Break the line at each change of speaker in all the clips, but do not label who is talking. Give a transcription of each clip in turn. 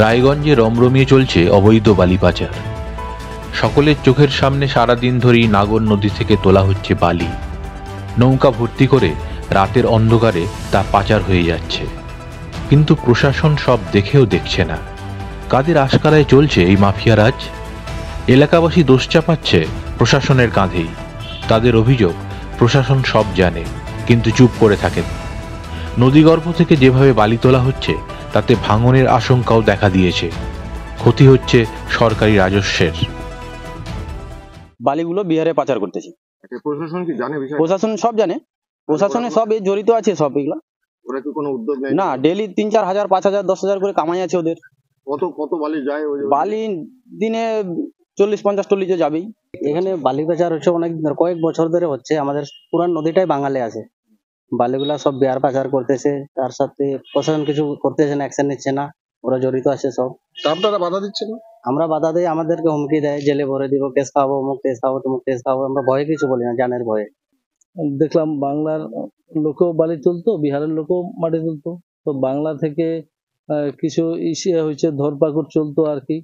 রায়গঞ্জে রমরমিয়ে চলছে অবৈধ বালি পাচার। সকলের চোখের সামনে সারাদিন ধরেই নাগর নদী থেকে তোলা হচ্ছে বালি। নৌকা ভর্তি করে রাতের অন্ধকারে তা পাচার হয়ে যাচ্ছে, কিন্তু প্রশাসন সব দেখেও দেখছে না। কাদের আশকারায় চলছে এই মাফিয়া রাজ? এলাকাবাসী দোষ চাপাচ্ছে প্রশাসনের কাঁধেই। তাদের অভিযোগ, প্রশাসন সব জানে কিন্তু চুপ করে থাকেন। নদীগর্ভ থেকে যেভাবে বালি তোলা হচ্ছে তাতে ভাঙনের আশঙ্কাও দেখা দিয়েছে। ক্ষতি হচ্ছে সরকারি রাজস্বের।
বালিগুলো বিহারে পাচার করতেছে।
প্রশাসন কি জানে বিষয়?
প্রশাসন সব জানে, প্রশাসনে সব জড়িত আছে সব এগুলা।
ওরা কি কোনো উদ্যোগ নেয়
না, ডেইলি 3-4 হাজার 5 হাজার 10 হাজার করে কামাই আছে ওদের।
কত বালি যায়?
বালি দিনে 40-50 টলি যাবেই।
এখানে বালি পাচার হচ্ছে অনেক কয়েক বছর ধরে হচ্ছে। আমাদের পুরান নদীটাই বাঙালি আছে, বালিগুলা সব বিহার পাচার করতেছে। তার সাথে প্রশাসন কিছু করতেছে না, অ্যাকশন নিচ্ছে না। ওরা জড়িত আছে সব।
আপনারা বাধা দিচ্ছেন?
আমরা বাধা দেই, আমাদেরকে হুমকি দেয়, জেলে ভরে দিব, কেস খাওয়াবো, অমুক কেস খাওয়াবো, তমুক কেস খাওয়াবো। আমরা ভয়ে কিছু বলি না, জানের ভয়ে।
দেখলাম বাংলার লোকও বালি তুলতো, বিহারের লোকও মাটি তুলতো। তো বাংলা থেকে কিছু ইসে হয়েছে, ধরপাকড় চলতো আর কি।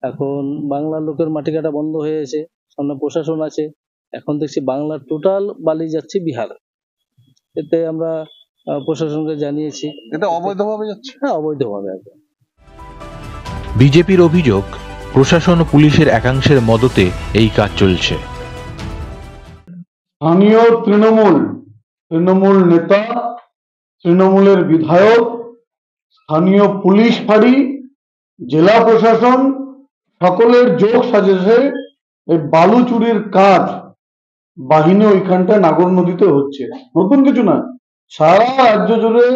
এখন বাংলার লোকের মাটি কাটা বন্ধ হয়েছে, সামনে প্রশাসন আছে। এখন দেখছি বাংলার টোটাল বালি যাচ্ছে বিহার। এতে আমরা প্রশাসনকে জানিয়েছি।
এটা অবৈধভাবে যাচ্ছে?
হ্যাঁ, অবৈধভাবে।
বিজেপির অভিযোগ, প্রশাসন ও পুলিশের একাংশের মদতে এই কাজ চলছে।
স্থানীয় তৃণমূল নেতা, তৃণমূলের বিধায়ক, স্থানীয় পুলিশ ফাঁড়ি, জেলা প্রশাসন সকলের যোগ সাজেশে এই বালু চুরির কাজ বাহিনী ওইখানটায় নাগর নদীতে হচ্ছে। নতুন কিছু না, সারা রাজ্য জুড়ে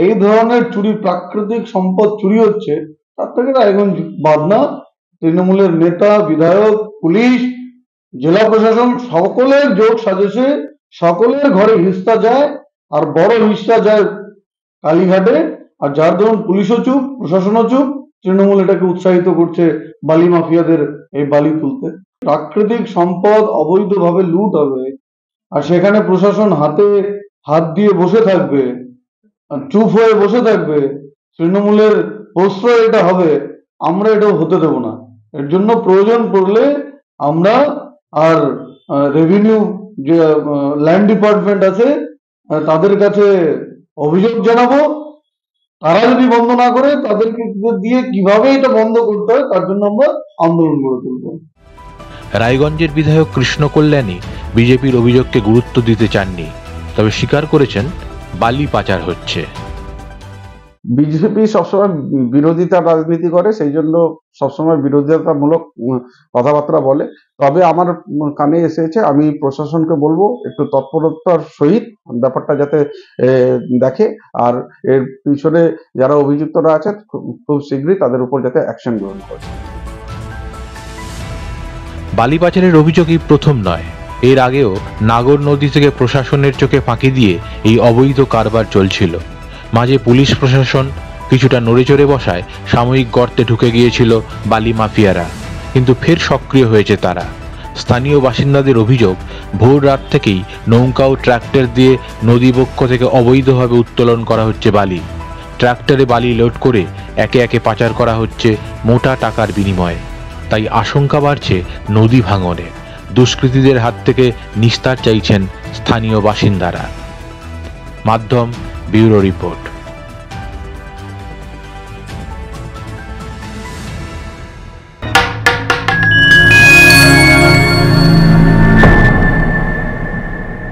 এই ধরনের চুরি, প্রাকৃতিক সম্পদ চুরি হচ্ছে। তার থেকে রায়গঞ্জ বাদ না। তৃণমূলের নেতা, বিধায়ক, পুলিশ, জেলা প্রশাসন সকলের যোগ সাজেশে সকলের ঘরে হিস্সা যায়, আর বড় হিস্সা যায় কালীঘাটে। আর যার ধরুন পুলিশও চুপ, প্রশাসনও চুপ, তৃণমূল এটাকে উৎসাহিত করছে বালি মাফিয়াদের এই বালি তুলতে। প্রাকৃতিক সম্পদ অবৈধভাবে লুট হবে, আর সেখানে প্রশাসন হাতে হাত দিয়ে বসে থাকবে, চুপ হয়ে বসে থাকবে। তৃণমূলের প্রশ্রয় এটা হবে, আমরা এটাও হতে দেব না। এর জন্য প্রয়োজন পড়লে আমরা আর রেভিনিউ যে ল্যান্ড ডিপার্টমেন্ট আছে তাদের কাছে অভিযোগ জানাবো। তারা যদি বন্ধ না করে, তাদেরকে দিয়ে কিভাবে এটা বন্ধ করতে হয় তার জন্য আমরা আন্দোলন গড়ে তুলব।
রায়গঞ্জের বিধায়ক কৃষ্ণ কল্যাণী বিজেপির অভিযোগকে গুরুত্ব দিতে চাননি, তবে স্বীকার করেছেন বালি পাচার হচ্ছে।
বিজেপি সবসময় বিরোধিতার রাজনীতি করে, সেই জন্য সবসময় বিরোধিতামূলক কথাবার্তা বলে। তবে আমার কানে এসেছে, আমি প্রশাসনকে বলবো একটু তৎপরতার সহিত ব্যাপারটা যাতে দেখে, আর এর পিছনে যারা অভিযুক্তরা আছে খুব শীঘ্রই তাদের উপর যাতে অ্যাকশন গ্রহণ করে।
বালি পাচারের অভিযোগই প্রথম নয়। এর আগেও নাগর নদী থেকে প্রশাসনের চোখে ফাঁকি দিয়ে এই অবৈধ কারবার চলছিল। মাঝে পুলিশ প্রশাসন কিছুটা নড়েচড়ে বসায় সাময়িক গর্তে ঢুকে গিয়েছিল বালি মাফিয়ারা, কিন্তু ফের সক্রিয় হয়েছে তারা। স্থানীয় বাসিন্দাদের অভিযোগ, ভোর রাত থেকেই নৌকা ও ট্রাক্টর দিয়ে নদীবক্ষ থেকে অবৈধভাবে উত্তোলন করা হচ্ছে বালি। ট্রাক্টরে বালি লোড করে একে একে পাচার করা হচ্ছে মোটা টাকার বিনিময়ে। তাই আশঙ্কা বাড়ছে নদী ভাঙনে। দুষ্কৃতীদের হাত থেকে নিস্তার চাইছেন স্থানীয় বাসিন্দারা। মাধ্যম ব্যুরো রিপোর্ট।